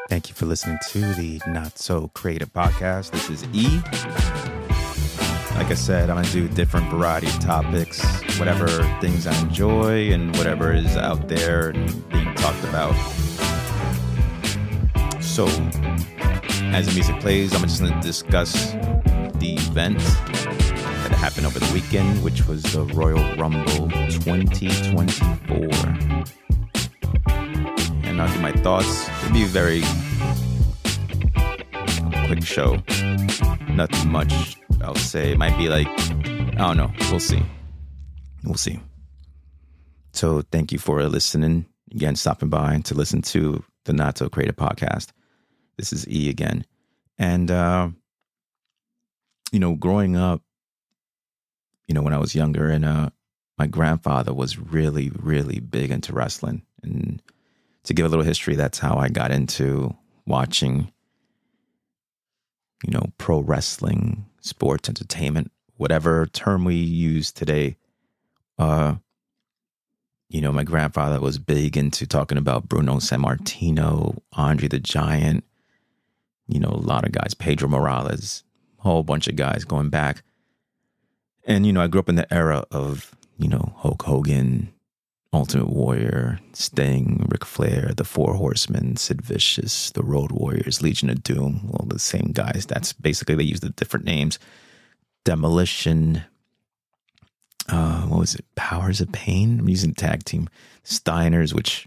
Thank you for listening to the Not So Creative Podcast. This is E. Like I said, I'm going to do different variety of topics, whatever things I enjoy and whatever is out there and being talked about. So, as the music plays, I'm just going to discuss the event that happened over the weekend, which was the Royal Rumble 2024. And I'll give my thoughts. It'll be a very quick show. Nothing much, I'll say. It might be like, I don't know. We'll see. So thank you for listening. Again, stopping by to listen to the Not So Creative Podcast. This is E again. And, growing up, when I was younger, and my grandfather was really, really big into wrestling. And to give a little history, that's how I got into watching, pro wrestling, sports, entertainment, whatever term we use today. My grandfather was big into talking about Bruno Sammartino, Andre the Giant, a lot of guys, Pedro Morales, a whole bunch of guys going back. And, I grew up in the era of, Hulk Hogan, Ultimate Warrior, Sting, Ric Flair, the Four Horsemen, Sid Vicious, the Road Warriors, Legion of Doom, all the same guys. That's basically, they use the different names. Demolition, Powers of Pain? I'm using tag team. Steiners, which,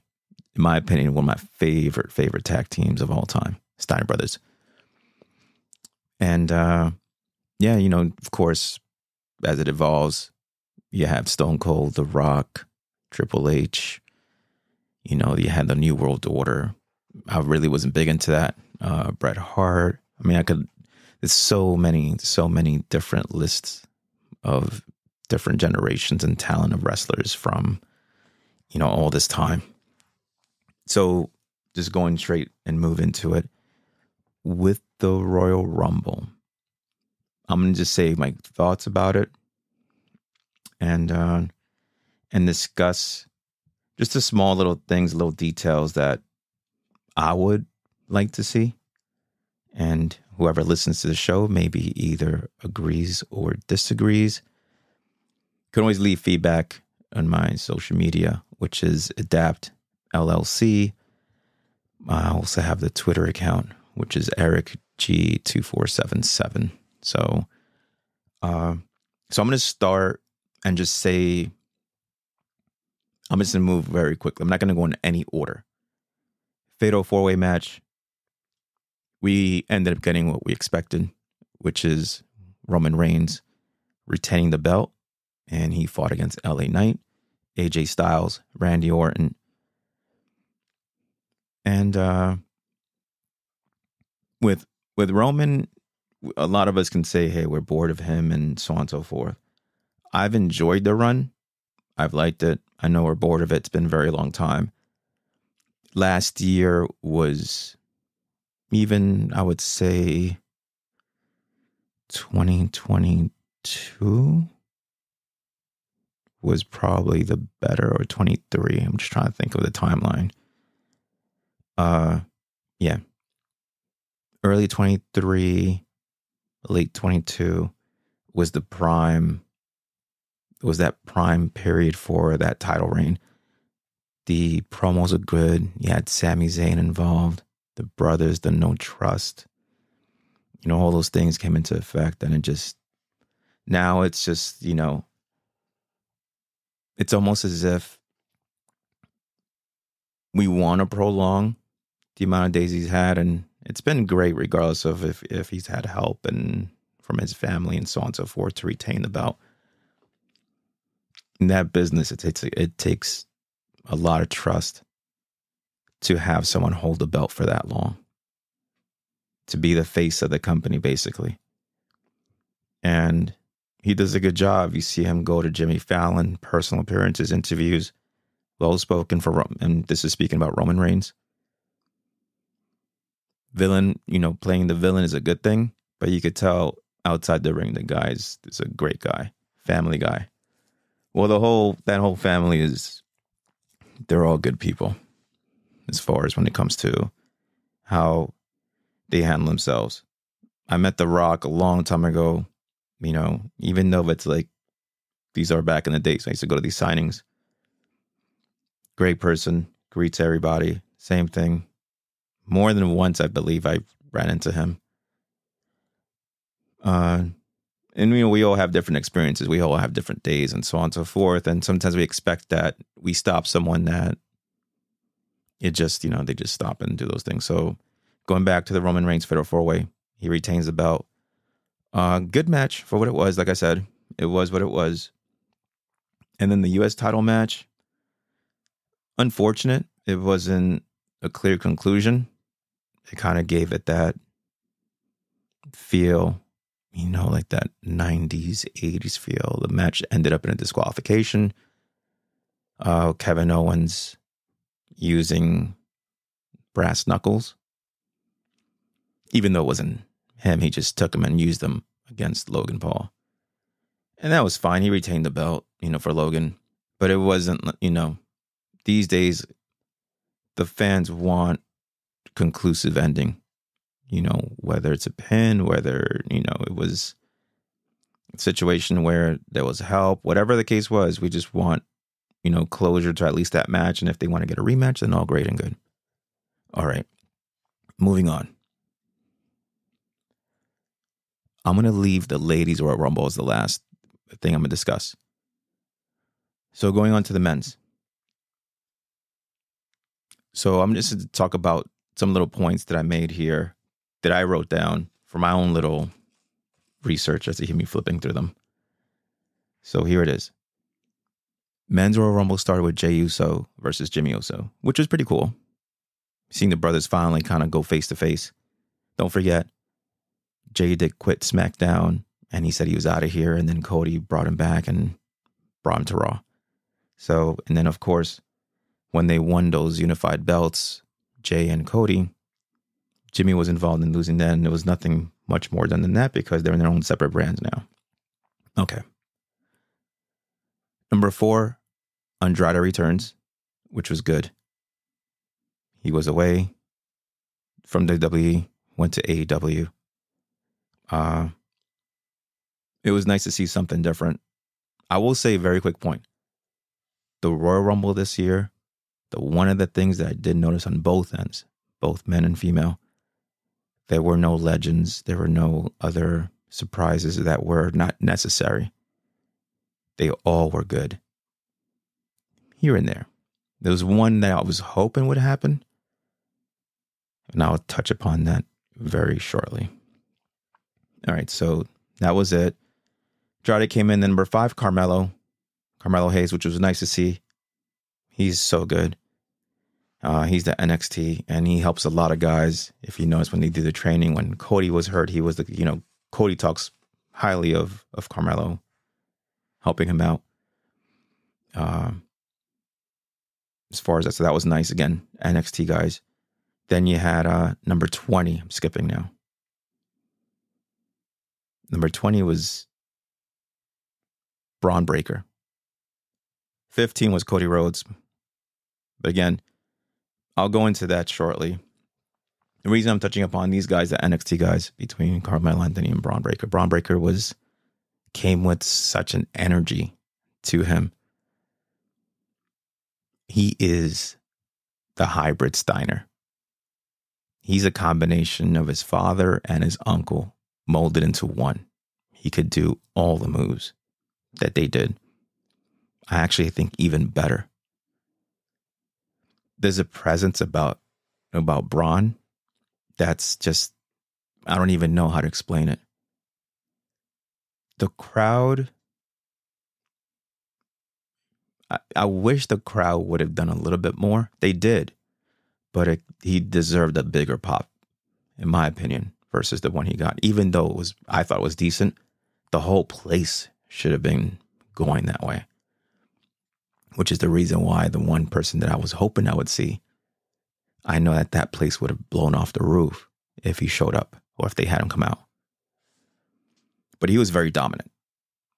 in my opinion, one of my favorite tag teams of all time. Steiner Brothers. And, of course, as it evolves, you have Stone Cold, The Rock, Triple H, you had the New World Order. I really wasn't big into that. Bret Hart. I mean, there's so many different lists of different generations and talent of wrestlers from, all this time. So just going straight and move into it with the Royal Rumble. I'm going to just say my thoughts about it and discuss just the small little things, little details that I would like to see. And whoever listens to the show maybe either agrees or disagrees. You can always leave feedback on my social media, which is Adapt LLC. I also have the Twitter account, which is EricG2477. So I'm going to start and just say, I'm just going to move very quickly. I'm not going to go in any order. Fatal 4-way match. We ended up getting what we expected, which is Roman Reigns retaining the belt. And he fought against LA Knight, AJ Styles, Randy Orton. And with Roman, a lot of us can say, hey, we're bored of him and so on and so forth. I've enjoyed the run. I've liked it. I know we're bored of it. It's been a very long time. Last year was even, I would say, 2022 was probably the better, or 23. I'm just trying to think of the timeline. Early 23, late 22 was the prime. It was that prime period for that title reign. The promos are good. You had Sami Zayn involved, the brothers, the no trust. All those things came into effect, and now it's just, it's almost as if we want to prolong the amount of days he's had, and it's been great regardless of if he's had help and from his family and so on and so forth to retain the belt. In that business, it takes a lot of trust to have someone hold the belt for that long, to be the face of the company, basically. And he does a good job. You see him go to Jimmy Fallon, personal appearances, interviews, well-spoken and this is speaking about Roman Reigns. Villain, playing the villain is a good thing, but you could tell outside the ring, the guy is a great guy, family guy. Well, that whole family they're all good people as far as when it comes to how they handle themselves. I met The Rock a long time ago, even though it's like these are back in the days. I used to go to these signings. Great person, greets everybody, same thing. More than once, I believe I ran into him. And we all have different experiences. We all have different days and so on and so forth. And sometimes we expect that we stop someone that it just, they just stop and do those things. So going back to the Roman Reigns Fatal 4-Way, he retains the belt. Good match for what it was. Like I said, it was what it was. And then the U.S. title match, unfortunate. It wasn't a clear conclusion. It kind of gave it that feel, like that 90s, 80s feel. The match ended up in a disqualification. Kevin Owens using brass knuckles. Even though it wasn't him, he just took them and used them against Logan Paul. And that was fine. He retained the belt, for Logan. But it wasn't, these days, the fans want conclusive ending. Whether it's a pin, whether, it was a situation where there was help, whatever the case was, we just want, closure to at least that match. And if they want to get a rematch, then all great and good. All right. Moving on. I'm going to leave the ladies' Royal Rumble as the last thing I'm going to discuss. So going on to the men's. So I'm just going to talk about some little points that I made here that I wrote down for my own little research as you hear me flipping through them. So here it is. Men's Royal Rumble started with Jey Uso versus Jimmy Uso, which was pretty cool. Seeing the brothers finally kind of go face to face. Don't forget, Jey did quit SmackDown and he said he was out of here, and then Cody brought him back and brought him to Raw. So, and then of course, when they won those unified belts, Jey and Cody, Jimmy was involved in losing that, and it was nothing much more than that because they're in their own separate brands now. Okay. Number 4, Andrade returns, which was good. He was away from WWE, went to AEW. It was nice to see something different. I will say a very quick point. The Royal Rumble this year, one of the things that I did notice on both ends, both men and female, there were no legends. There were no other surprises that were not necessary. They all were good. Here and there. There was one that I was hoping would happen, and I'll touch upon that very shortly. All right, so that was it. Andrade came in. Then number 5, Carmelo Hayes, which was nice to see. He's so good. He's the NXT, and he helps a lot of guys. If you notice, when they do the training, when Cody was hurt, he was Cody talks highly of Carmelo, helping him out. As far as that, so that was nice. Again, NXT guys. Then you had number 20. I'm skipping now. Number 20 was Braun Breaker. 15 was Cody Rhodes. But again, I'll go into that shortly. The reason I'm touching upon these guys, the NXT guys, between Carmelo Anthony and Braun Breaker. Braun Breaker came with such an energy to him. He is the hybrid Steiner. He's a combination of his father and his uncle molded into one. He could do all the moves that they did. I actually think even better. There's a presence about Braun that's just, I don't even know how to explain it. The crowd, I wish the crowd would have done a little bit more. They did, but he deserved a bigger pop, in my opinion, versus the one he got. Even though I thought it was decent, the whole place should have been going that way. Which is the reason why the one person that I was hoping I would see, I know that place would have blown off the roof if he showed up or if they had him come out. But he was very dominant.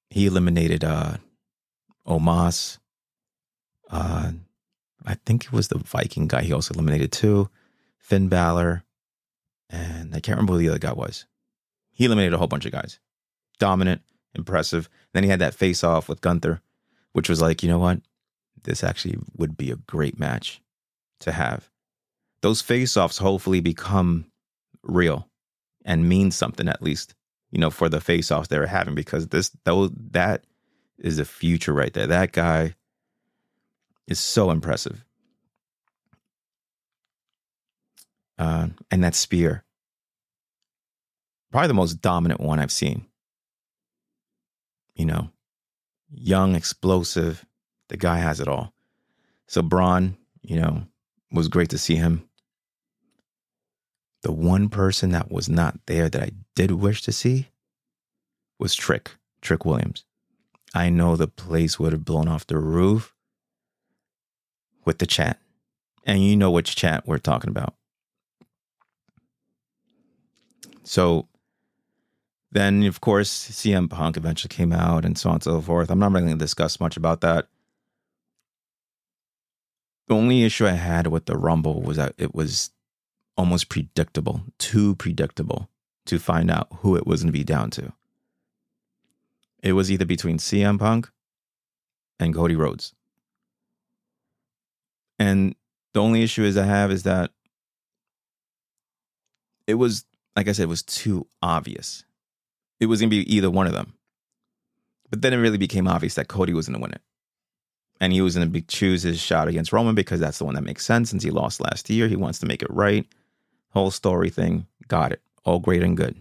He eliminated Omos. I think it was the Viking guy he also eliminated too. Finn Balor. and I can't remember who the other guy was. He eliminated a whole bunch of guys. Dominant, impressive. Then he had that face-off with Gunther, which was like, you know what? This actually would be a great match to have. Those face-offs hopefully become real and mean something, at least, for the face-offs they were having, because that is the future right there. That guy is so impressive. And that spear, probably the most dominant one I've seen. Young, explosive. The guy has it all. So Braun, was great to see him. The one person that was not there that I did wish to see was Trick Williams. I know the place would have blown off the roof with the chant. And you know which chant we're talking about. So then, of course, CM Punk eventually came out and so on and so forth. I'm not really going to discuss much about that. The only issue I had with the Rumble was that it was almost predictable, too predictable to find out who it was going to be down to. It was either between CM Punk and Cody Rhodes. And the only issue I have is that it was, like I said, it was too obvious. It was going to be either one of them. But then it really became obvious that Cody was going to win it. And he was going to choose his shot against Roman because that's the one that makes sense since he lost last year. He wants to make it right. Whole story thing. Got it. All great and good.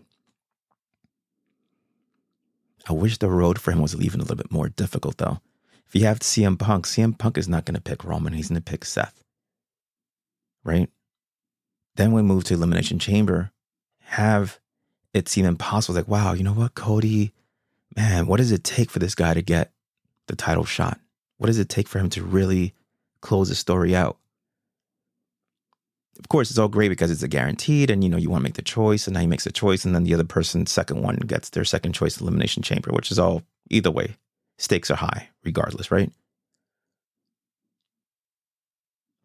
I wish the road for him was even a little bit more difficult, though. If you have CM Punk is not going to pick Roman. He's going to pick Seth. Right? Then we move to Elimination Chamber. Have it seem impossible. Like, wow, you know what, Cody? Man, what does it take for this guy to get the title shot? What does it take for him to really close the story out? Of course, it's all great because it's a guaranteed and, you want to make the choice, and now he makes a choice, and then the other person, second one, gets their second choice Elimination Chamber, which is all, either way, stakes are high, regardless, right?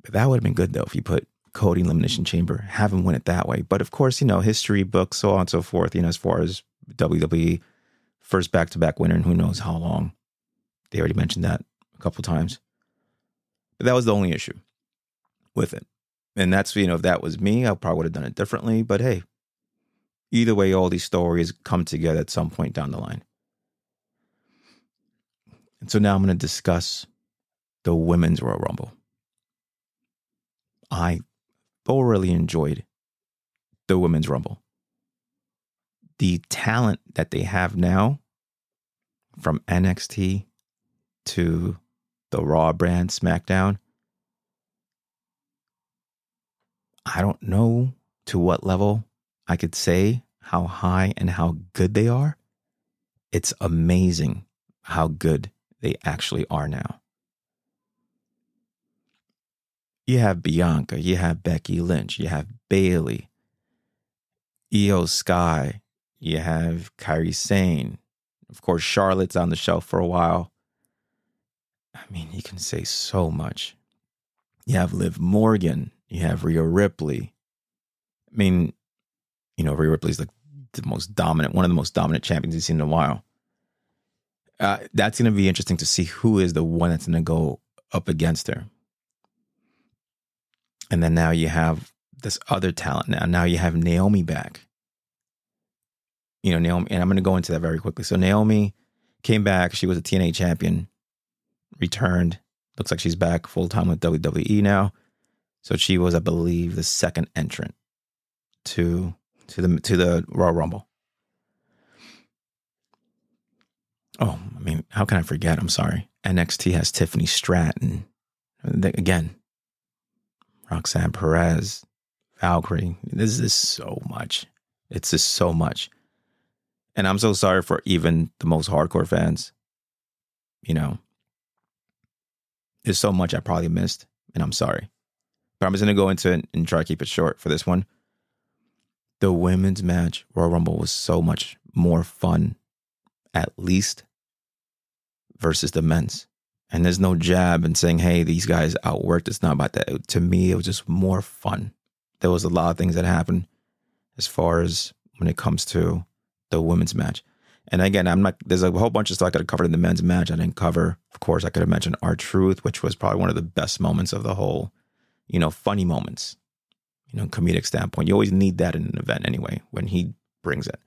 But that would have been good, though, if you put Cody in Elimination Chamber, have him win it that way. But of course, history books, so on and so forth, as far as WWE, first back-to-back winner, and who knows how long. They already mentioned that a couple times. But that was the only issue with it. And that's, if that was me, I probably would have done it differently. But hey, either way, all these stories come together at some point down the line. And so now I'm going to discuss the Women's Royal Rumble. I thoroughly enjoyed the Women's Rumble. The talent that they have now, from NXT to the Raw brand, SmackDown, I don't know to what level I could say how high and how good they are. It's amazing how good they actually are now. You have Bianca, you have Becky Lynch, you have Bayley, Io Sky, you have Kairi Sane. Of course, Charlotte's on the shelf for a while. I mean, you can say so much. You have Liv Morgan. You have Rhea Ripley. I mean, Rhea Ripley's like one of the most dominant champions you've seen in a while. That's going to be interesting to see who is the one that's going to go up against her. And then now you have this other talent. Now you have Naomi back. Naomi, and I'm going to go into that very quickly. So Naomi came back. She was a TNA champion, returned. Looks like she's back full time with WWE now. So she was, I believe, the second entrant to the Royal Rumble. Oh, I mean, how can I forget? I'm sorry. NXT has Tiffany Stratton. Again, Roxanne Perez, Valkyrie. This is so much. It's just so much. And I'm so sorry for even the most hardcore fans. There's so much I probably missed, and I'm sorry. But I'm just going to go into it and try to keep it short for this one. The women's match, Royal Rumble, was so much more fun, at least, versus the men's. And there's no jab and saying, hey, these guys outworked. It's not about that. To me, it was just more fun. There was a lot of things that happened as far as when it comes to the women's match. And again, there's a whole bunch of stuff I could have covered in the men's match. I didn't cover. Of course, I could have mentioned R-Truth, which was probably one of the best moments of the whole, funny moments, comedic standpoint. You always need that in an event anyway, when he brings it.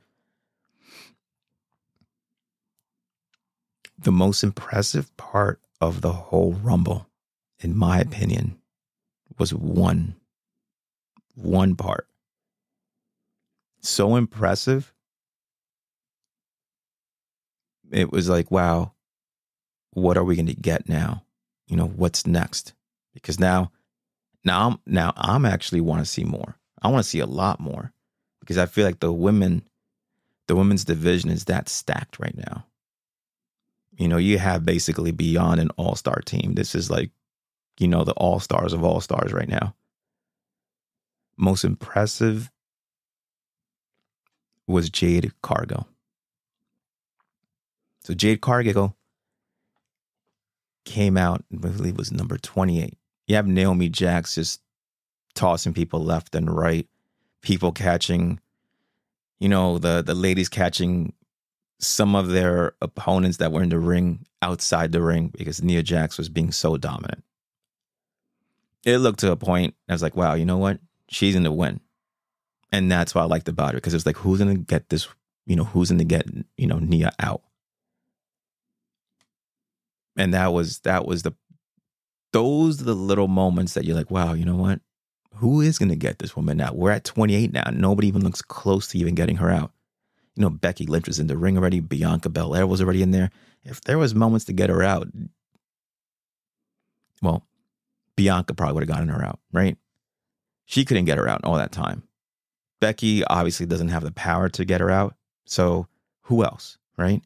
The most impressive part of the whole Rumble, in my opinion, was one part. So impressive. It was like, wow, what are we going to get now? What's next? Because now I'm actually want to see more. I want to see a lot more, because I feel like the women's division is that stacked right now. You have basically beyond an all-star team. This is like, the all-stars of all-stars right now. Most impressive was Jade Cargill. So Jade Cargill came out, I believe it was number 28. You have Naomi Jax just tossing people left and right. People catching, the ladies catching some of their opponents that were in the ring outside the ring, because Nia Jax was being so dominant. It looked to a point, I was like, wow, you know what? She's going to win. And that's what I liked about it, because it was like, who's going to get this, who's going to get, Nia out? And those are the little moments that you're like, wow, you know what? Who is going to get this woman out? We're at 28 now. Nobody even looks close to even getting her out. Becky Lynch was in the ring already. Bianca Belair was already in there. If there was moments to get her out, well, Bianca probably would have gotten her out, right? She couldn't get her out all that time. Becky obviously doesn't have the power to get her out. So who else, right?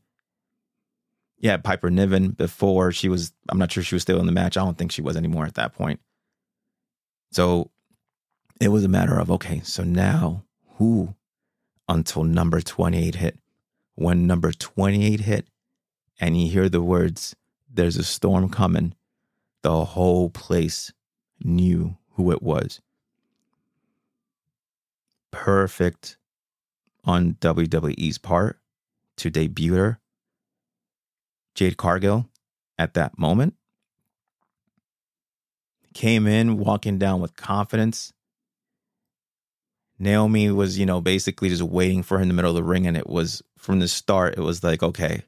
Yeah, Piper Niven before I'm not sure she was still in the match. I don't think she was anymore at that point. So it was a matter of, okay, so now who until number 28 hit? When number 28 hit and you hear the words, "There's a storm coming," the whole place knew who it was. Perfect on WWE's part to debut her, Jade Cargill, at that moment. Came in walking down with confidence. Naomi was, basically just waiting for her in the middle of the ring. And it was, from the start, it was like, okay,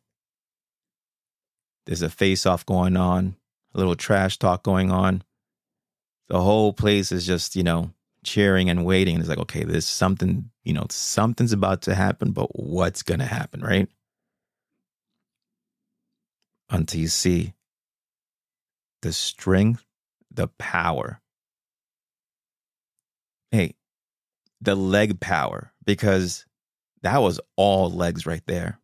there's a face-off going on, a little trash talk going on. The whole place is just, cheering and waiting. And it's like, okay, there's something, something's about to happen, but what's going to happen, right? Until you see the strength, the power. Hey, the leg power, because that was all legs right there.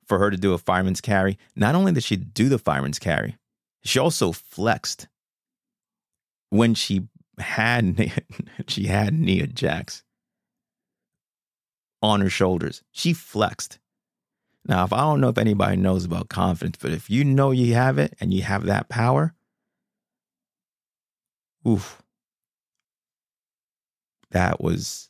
For her to do a fireman's carry, not only did she do the fireman's carry, she also flexed when she had Nia Jax on her shoulders. She flexed. Now, if I don't know if anybody knows about confidence, but if you know you have it and you have that power, oof. That was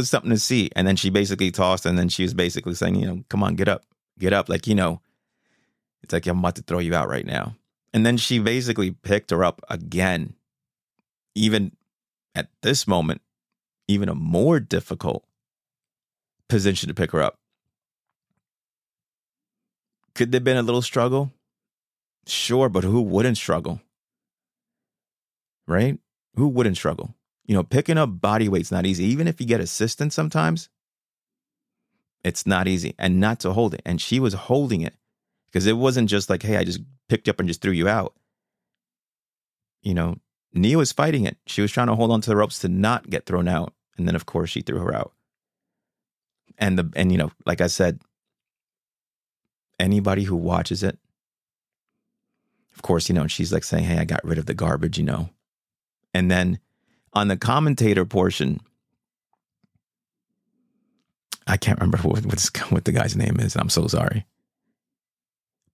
something to see. And then she basically tossed, and then she was basically saying, come on, get up. Like, it's like, I'm about to throw you out right now. And then she basically picked her up again. Even at this moment, even a more difficult position to pick her up. Could there have been a little struggle? Sure, but who wouldn't struggle? Right? Who wouldn't struggle? Picking up body weight's not easy. Even if you get assistance sometimes, it's not easy. And not to hold it. And she was holding it, because it wasn't just like, hey, I just picked you up and just threw you out. Nia was fighting it. She was trying to hold on to the ropes to not get thrown out. And then, of course, she threw her out. And like I said, anybody who watches it, of course, she's like saying, hey, I got rid of the garbage, And then on the commentator portion, I can't remember what the guy's name is. I'm so sorry.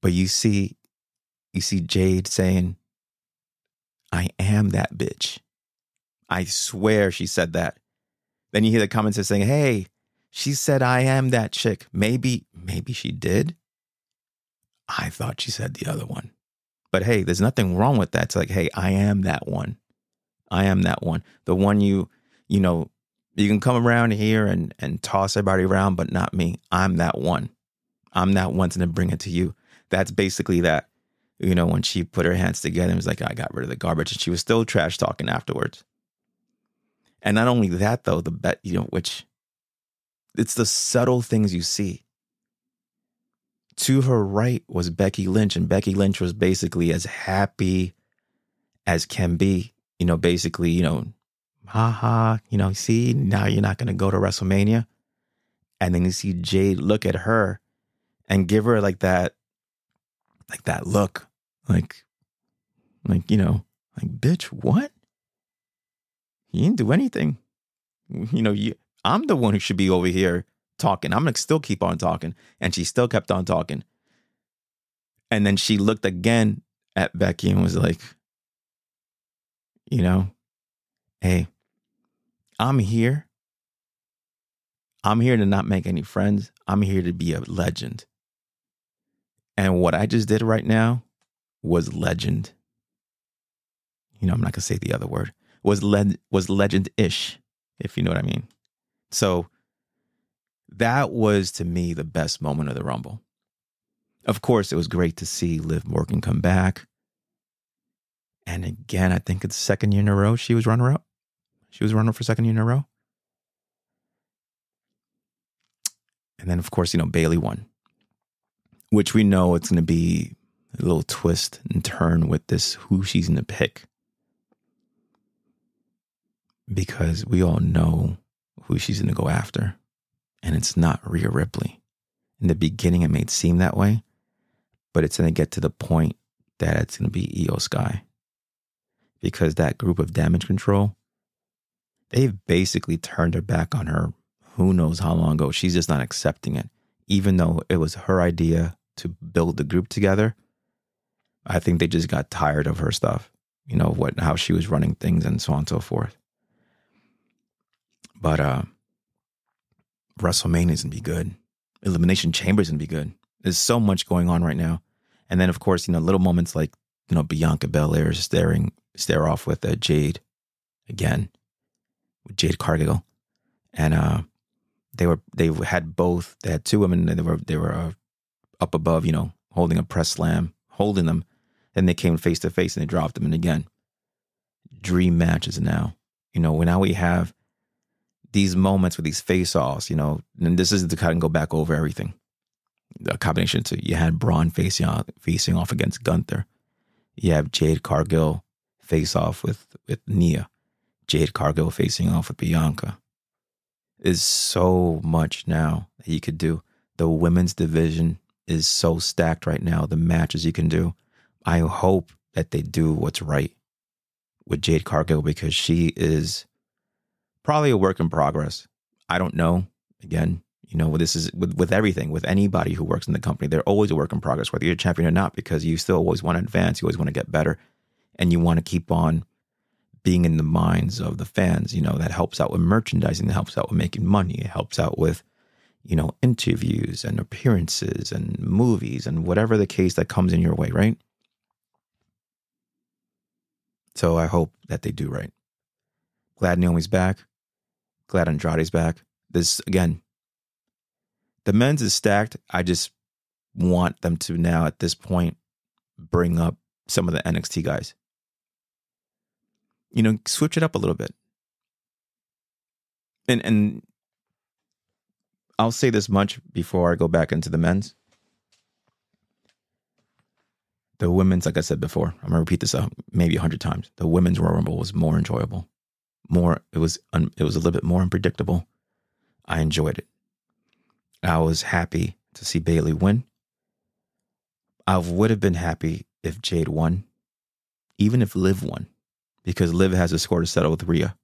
But you see Jade saying, I am that bitch. I swear she said that. Then you hear the comments saying, hey, she said I am that chick. Maybe she did. I thought she said the other one. But hey, there's nothing wrong with that. It's like, hey, I am that one. I am that one. The one you can come around here and toss everybody around, but not me. I'm that one. I'm that one to bring it to you. That's basically that. When she put her hands together, it was like, I got rid of the garbage. And she was still trash talking afterwards. And not only that, though, which it's the subtle things you see. To her right was Becky Lynch, and Becky Lynch was basically as happy as can be. Basically, haha, see, now you're not going to go to WrestleMania. And then you see Jade look at her and give her like that look, like, bitch, what? You didn't do anything. I'm the one who should be over here talking. I'm going to still keep on talking. And she still kept on talking. And then she looked again at Becky and was like, hey, I'm here. I'm here to not make any friends. I'm here to be a legend. And what I just did right now was legend. I'm not going to say the other word. Was legend-ish, if you know what I mean. So that was, to me, the best moment of the Rumble. Of course, it was great to see Liv Morgan come back. And again, I think it's second year in a row she was runner-up. She was runner-up for second year in a row. And then, of course, Bayley won. Which we know it's going to be a little twist and turn with this, who she's going to pick. Because we all know who she's going to go after. And it's not Rhea Ripley. In the beginning, it may seem that way. But it's going to get to the point that it's going to be Io Sky. Because that group of Damage Control, they've basically turned her back on her who knows how long ago. She's just not accepting it. Even though it was her idea to build the group together, I think they just got tired of her stuff. How she was running things and so on and so forth. But WrestleMania is going to be good. Elimination Chamber is going to be good. There's so much going on right now. And then, of course, little moments like, Bianca Belair stare off with Jade again, with Jade Cargill. And they had two women, and they were up above, holding a press slam, holding them. Then they came face to face and they dropped them. And again, dream matches now. Now we have these moments with these face-offs, and this is to kind of go back over everything. A combination. So you had Braun facing off against Gunther. You have Jade Cargill face off with Nia. Jade Cargill facing off with Bianca. There's so much now that you could do. The women's division is so stacked right now. The matches you can do. I hope that they do what's right with Jade Cargill, because she is probably a work in progress. I don't know. Again, this is with everything, with anybody who works in the company, they're always a work in progress, whether you're a champion or not, because you still always want to advance. You always want to get better, and you want to keep on being in the minds of the fans. That helps out with merchandising. That helps out with making money. It helps out with, interviews and appearances and movies and whatever the case that comes in your way, right? So I hope that they do right. Glad Naomi's back. Glad Andrade's back. This, again, the men's is stacked. I just want them to now, at this point, bring up some of the NXT guys. Switch it up a little bit. And I'll say this much before I go back into the men's. The women's, like I said before, I'm going to repeat this maybe 100 times. The women's Royal Rumble was more enjoyable. It was a little bit more unpredictable. I enjoyed it. I was happy to see Bayley win. I would have been happy if Jade won, even if Liv won, because Liv has a score to settle with Rhea.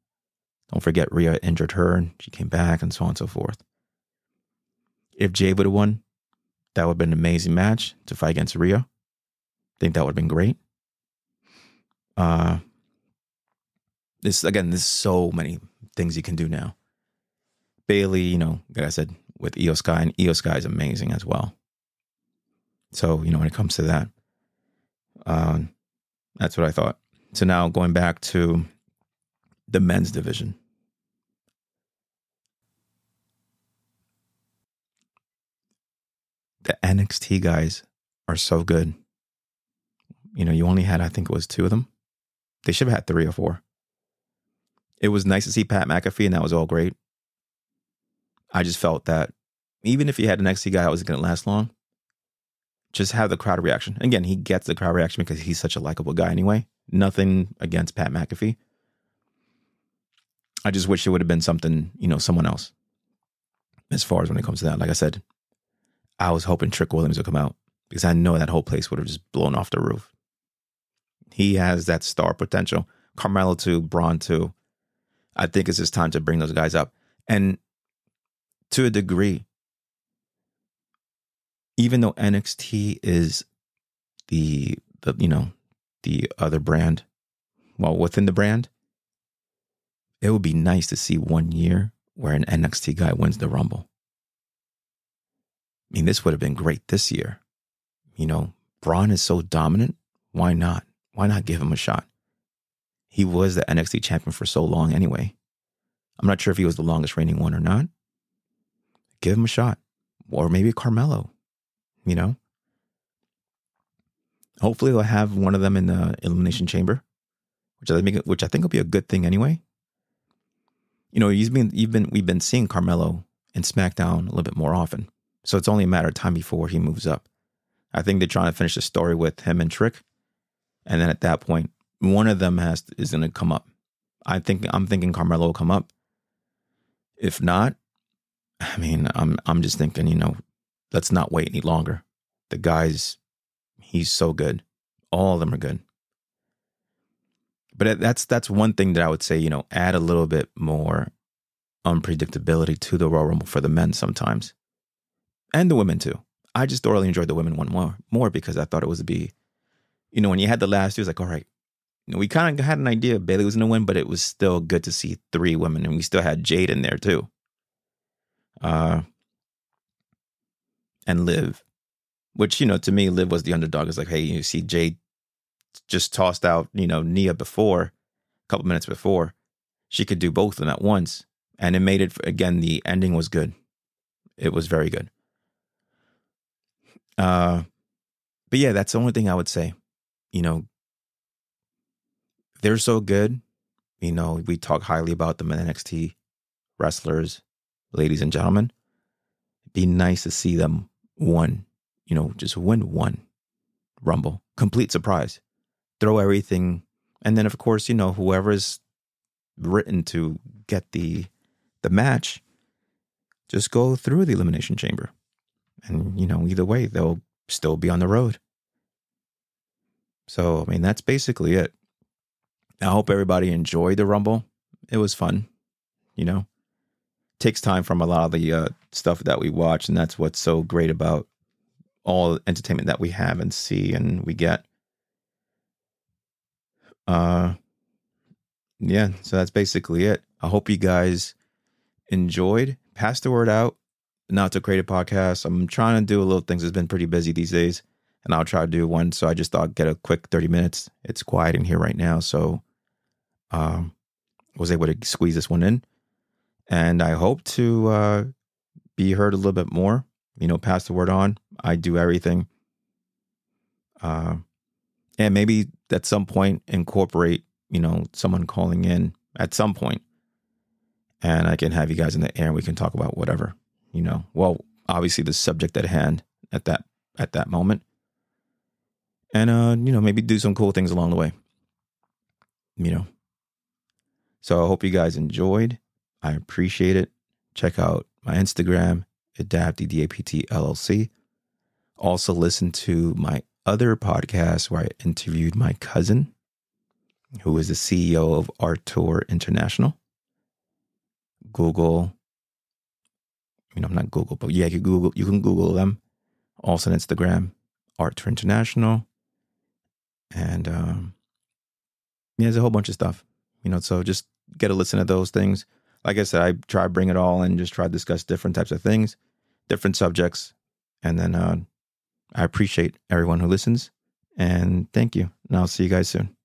Don't forget, Rhea injured her and she came back and so on and so forth. If Jade would have won, that would have been an amazing match to fight against Rhea. I think that would have been great. There's so many things you can do now. Bailey, like I said, with Io Sky, and Io Sky is amazing as well. So, when it comes to that, that's what I thought. So now going back to the men's division. The NXT guys are so good. You only had, I think it was 2 of them. They should have had 3 or 4. It was nice to see Pat McAfee, and that was all great. I just felt that even if you had an NXT guy that wasn't going to last long, just have the crowd reaction. Again, he gets the crowd reaction because he's such a likable guy anyway. Nothing against Pat McAfee. I just wish it would have been something, someone else. As far as when it comes to that, like I said, I was hoping Trick Williams would come out because I know that whole place would have just blown off the roof. He has that star potential. Carmelo too, Braun too. I think it's just time to bring those guys up. And to a degree, even though NXT is the other brand, well, within the brand, it would be nice to see one year where an NXT guy wins the Rumble. I mean, this would have been great this year. Braun is so dominant. Why not? Why not give him a shot? He was the NXT champion for so long anyway. I'm not sure if he was the longest reigning one or not. Give him a shot. Or maybe Carmelo, Hopefully they'll have one of them in the Elimination Chamber, which I think will be a good thing anyway. We've been seeing Carmelo in SmackDown a little bit more often. So it's only a matter of time before he moves up. I think they're trying to finish the story with him and Trick. And then at that point, one of them is going to come up. I'm thinking Carmelo will come up. If not, I mean, I'm just thinking, let's not wait any longer. The guy's, he's so good. All of them are good. But that's one thing that I would say, add a little bit more unpredictability to the Royal Rumble for the men sometimes. And the women too. I just thoroughly enjoyed the women one more because I thought it was to be, when you had the last two, it was like, all right, we kind of had an idea Bailey was going to win, but it was still good to see 3 women, and we still had Jade in there too. And Liv, which, to me, Liv was the underdog. It's like, hey, you see Jade just tossed out, Nia before, a couple minutes before. She could do both of them at once. And it made it, again, the ending was good. It was very good. But yeah, that's the only thing I would say. They're so good. We talk highly about them in NXT wrestlers, ladies and gentlemen. It'd be nice to see them just win one Rumble. Complete surprise. Throw everything. And then, of course, whoever's written to get the match, just go through the Elimination Chamber. And, either way, they'll still be on the road. So, I mean, that's basically it. I hope everybody enjoyed the Rumble. It was fun, Takes time from a lot of the stuff that we watch, and that's what's so great about all entertainment that we have and see and we get. Yeah, so that's basically it. I hope you guys enjoyed. Pass the word out. Not to create a podcast. I'm trying to do a little things. It's been pretty busy these days, and I'll try to do one. So I just thought I'd get a quick 30 minutes. It's quiet in here right now, so was able to squeeze this one in, and I hope to be heard a little bit more. Pass the word on. I do everything, and maybe at some point incorporate someone calling in at some point, and I can have you guys in the air and we can talk about whatever. Well, obviously the subject at hand at that moment. And, maybe do some cool things along the way, So I hope you guys enjoyed. I appreciate it. Check out my Instagram, Adapt, DAPT LLC. Also listen to my other podcast where I interviewed my cousin, who is the CEO of Art Tour International. Google, not Google, but yeah, you can Google them. Also on Instagram, Art Tour International. And there's a whole bunch of stuff, so just get a listen to those things. like I said, I try to bring it all and just try to discuss different types of things, different subjects. And then I appreciate everyone who listens. And thank you. And I'll see you guys soon.